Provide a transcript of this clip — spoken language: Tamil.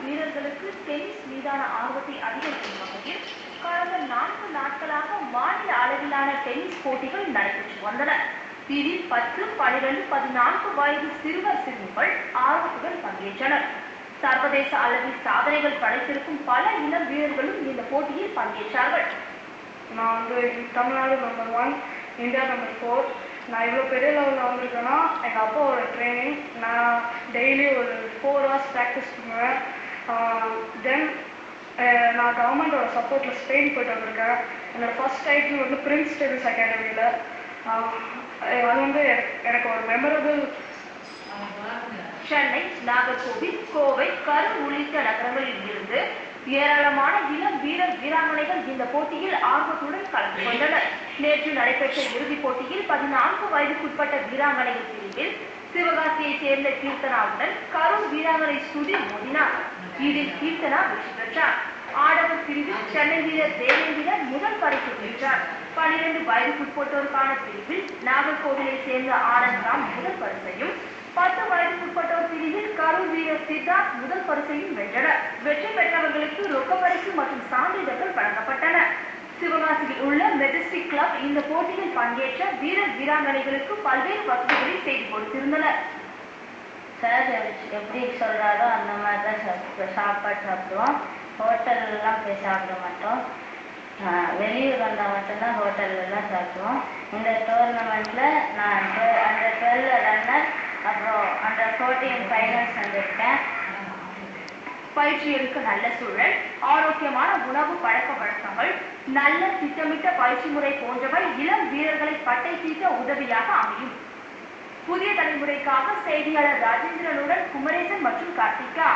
வீரர்களுக்கு டென்னிஸ் மீதான ஆர்வத்தை அதிகரிக்கும் வகையில் கடந்த 4 நாட்களாக மாநில அளவிலான டென்னிஸ் போட்டிகள் நடைபெற்று வந்தன. இதில் 10, 12, 14 வயது சிறுவர் சிறுமிகள் ஆர்வத்துடன் பங்கேற்றனர். சர்வதேச அளவில் சாதனைகள் படைத்திருக்கும் பல இளம் வீரர்களும் இந்த போட்டியில் பங்கேற்றார்கள். நான் தமிழ்நாடு நம்பர் 1, இந்தியா நம்பர் 4. நான் இவ்வளோ பெரிய லெவலில் வந்திருக்கேன்னா எங்கள் அப்பாவோட ட்ரைனிங். நான் டெய்லி ஒரு 4 hours ப்ராக்டிஸ் பண்ணுவேன். தென் நான் கவர்மெண்டோட சப்போர்ட்டில் ஸ்பெயின் போய்ட்டு வந்திருக்கேன். என்னோடய ஃபர்ஸ்ட் டைட்டில் பிரின்ஸ் டென்னிஸ் அகாடமியில். அது எனக்கு ஒரு மெமரபிள். சென்னை, நாகர்கோவில், கோவை, கரூர் உள்ளிட்ட நகரங்களில் இருந்து ஏராளமான இளம் வீரர் வீராங்கனைகள் இந்த போட்டியில் ஆர்வத்துடன் கலந்து கொண்டனர். நேற்று நடைபெற்ற இறுதிப் போட்டியில் 14 வயதுக்குட்பட்ட வீராங்கனைகள் பிரிவில் சிவகாசியை சேர்ந்த கீர்த்தனாவுடன் கரூர் வீராங்கனை ஸ்ருதி மோதினார். இதில் கீர்த்தனா வெற்றி பெற்றார். ஆடவர் பிரிவில் சென்னை வீரர் தேவேந்திரன் முதல் பரிசு வென்றார். 12 வயதுக்குட்பட்டோருக்கான பிரிவில் நாகர்கோவிலை சேர்ந்த ஆனந்த் ராம் முதல் பரிசையும், 10 வயதுக்குட்பட்டோர் பிரிவில் கரூர் வீரர் சித்தார்த் முதல் பரிசையும் வென்றனர். வெற்றி பெற்றவர்களுக்கு ரொக்க பரிசு மற்றும் சான்றிதழ்கள் வழங்கப்பட்டன. சிவகாசியில் உள்ள மெஜஸ்டிக் கிளப் இந்த போட்டியில் பங்கேற்ற வீரர் வீராங்கனைகளுக்கு பல்வேறு வசதிகளை செய்து கொடுத்திருந்தனர். சார் எப்படி சொல்றாரோ அந்த மாதிரி தான் சாப்பாடு சாப்பிடுவோம். ஹோட்டல்லாம் போய் சாப்பிட மாட்டோம். வெளியூர் வந்தால் மட்டும்தான் ஹோட்டல்லாம் சாப்பிடுவோம். இந்த டோர்னமெண்ட்டில் நான் அந்த 12 ரன்னர், அப்புறம் அந்த 14 ஃபைனல்ஸ் வந்திருக்கேன். பயிற்சி எடுக்க நல்ல சூழல், ஆரோக்கியமான உணவு பழக்க வழக்கங்கள், நல்ல திட்டமிட்ட பயிற்சி முறை போன்றவை இளம் வீரர்களை பட்டை தீட்ட உதவியாக அமையும். புதிய தலைமுறைக்காக செய்தியாளர் ராஜேந்திரனுடன் குமரேசன் மற்றும் கார்த்திகா.